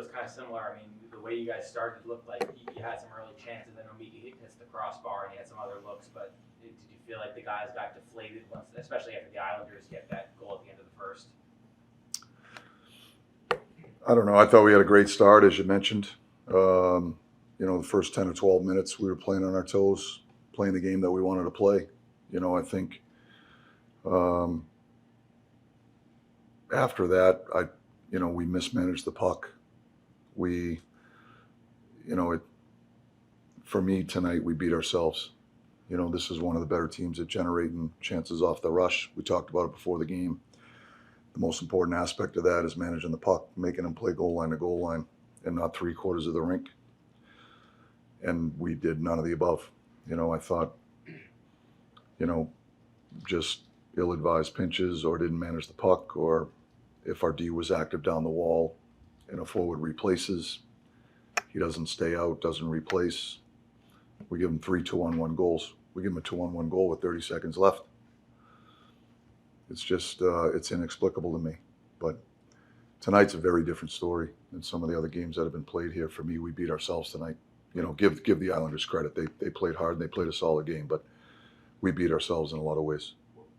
feels kind of similar. I mean, the way you guys started looked like you had some early chances. I know Miki hits the crossbar and he had some other looks, but did you feel like the guys got deflated once, especially after the Islanders get that goal at the end of the first? I don't know. I thought we had a great start, as you mentioned. The first 10 or 12 minutes, we were playing on our toes, playing the game that we wanted to play. I think after that, we mismanaged the puck. For me tonight, we beat ourselves. This is one of the better teams at generating chances off the rush. We talked about it before the game. The most important aspect of that is managing the puck, making them play goal line to goal line and not 3/4 of the rink. And we did none of the above. I thought, just ill-advised pinches or didn't manage the puck, or if our D was active down the wall and a forward replaces, he doesn't stay out, doesn't replace. We give him 3 2-on-1 goals. We give him a 2-on-1 goal with 30 seconds left. It's just, it's inexplicable to me. But tonight's a very different story than some of the other games that have been played here. For me, we beat ourselves tonight. Give the Islanders credit. They played hard and they played a solid game, but we beat ourselves in a lot of ways.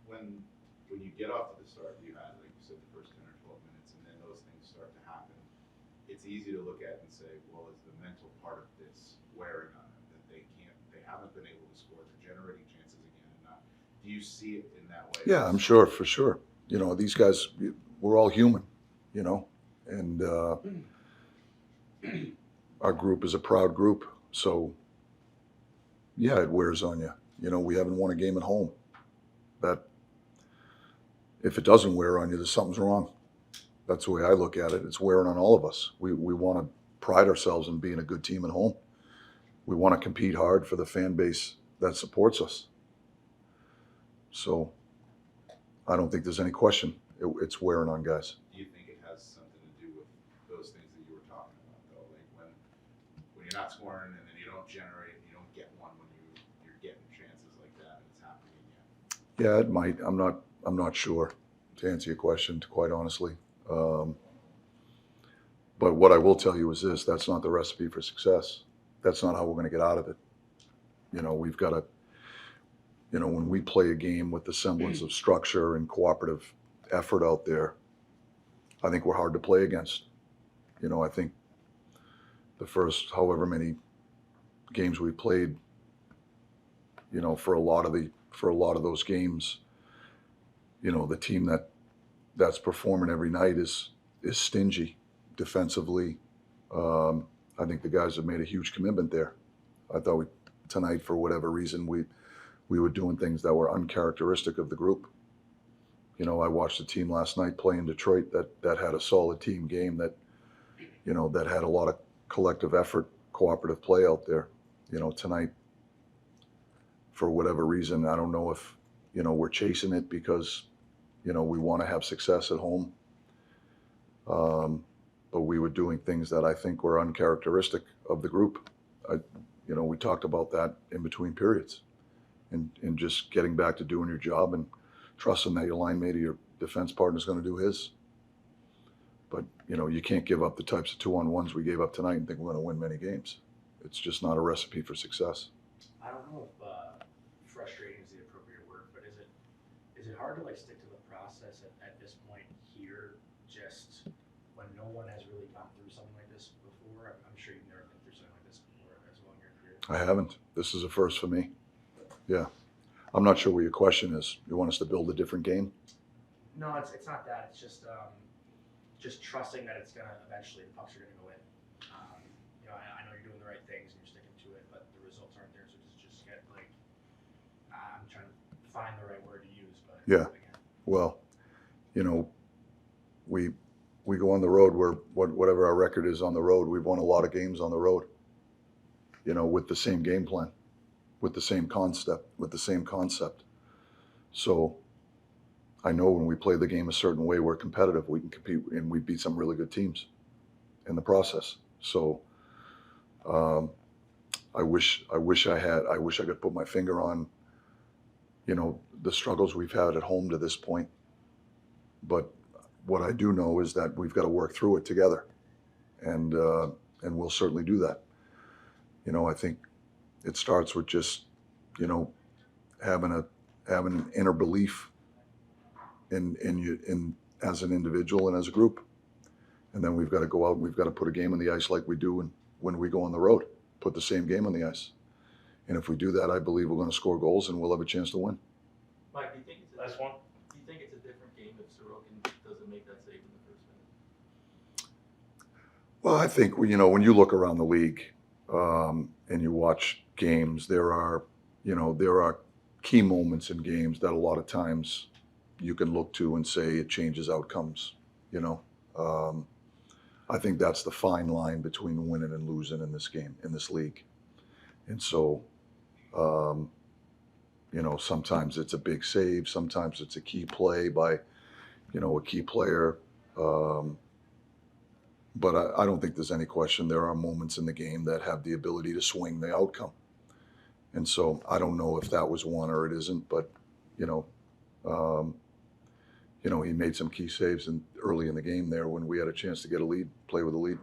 When you get off to the start, you had, like you said, the first 10 or 12 minutes, and then those things start to happen. It's easy to look at and say, well, is the mental part of this wearing on them, that they haven't been able to score, they're generating chances again and not. Do you see it in that way? Yeah, I'm sure, for sure. These guys, we're all human, and our group is a proud group. So, yeah, it wears on you. We haven't won a game at home. That, if it doesn't wear on you, there's something's wrong. That's the way I look at it. It's wearing on all of us. We want to pride ourselves in being a good team at home. We want to compete hard for the fan base that supports us. So I don't think there's any question. It's wearing on guys. Do you think it has something to do with those things that you were talking about, though? Like when you're not scoring and then you don't generate, you don't get one when you're getting chances like that and it's happening again? Yeah, it might. I'm not sure, to answer your question, quite honestly. But what I will tell you is this: that's not the recipe for success. That's not how we're going to get out of it. We've got to. When we play a game with the semblance of structure and cooperative effort out there, I think we're hard to play against. I think the first however many games we played, for a lot of those games, the team that's performing every night is stingy defensively. I think the guys have made a huge commitment there. I thought tonight, for whatever reason, we were doing things that were uncharacteristic of the group. I watched a team last night play in Detroit that had a solid team game that had a lot of collective effort, cooperative play out there. Tonight, for whatever reason, I don't know if, we're chasing it because, we want to have success at home. But we were doing things that I think were uncharacteristic of the group. We talked about that in between periods. And just getting back to doing your job and trusting that your line mate or your defense partner is going to do his. But, you can't give up the types of 2-on-1s we gave up tonight and think we're going to win many games. It's just not a recipe for success. I don't know if frustrating is the appropriate word, but is it hard to stick to the process at this point here, just when no one has really gone through something like this before? I'm sure you've never been through something like this before as well in your career. I haven't. This is a first for me. Yeah. I'm not sure what your question is. You want us to build a different game? No, it's not that. It's just trusting that it's gonna eventually the pucks are gonna go in. I know you're doing the right things and you're sticking to it, but the results aren't there. So just get I'm trying to find the right word to use, but yeah. Well, we go on the road where whatever our record is on the road, we've won a lot of games on the road. With the same game plan, with the same concept. So I know when we play the game a certain way, we're competitive. We can compete, and we beat some really good teams in the process. So I wish I could put my finger on, the struggles we've had at home to this point. But what I do know is that we've got to work through it together. and we'll certainly do that. You know, I think it starts with just, you know, having an inner belief in as an individual and as a group. And then we've got to go out and we've got to put a game on the ice like we do when we go on the road, put the same game on the ice. And if we do that, I believe we're going to score goals and we'll have a chance to win. Mike, do you think it's Last one. Do you think it's a different game if Sorokin doesn't make that save in the first minute? Well, I think, you know, when you look around the league and you watch games, there are key moments in games that a lot of times you can look to and say it changes outcomes, you know. I think that's the fine line between winning and losing in this game, in this league. And so, you know, sometimes it's a big save, sometimes it's a key play by, you know, a key player. But I don't think there's any question there are moments in the game that have the ability to swing the outcome. And so I don't know if that was one or it isn't, but, you know, he made some key saves early in the game there when we had a chance to get a lead, play with a lead.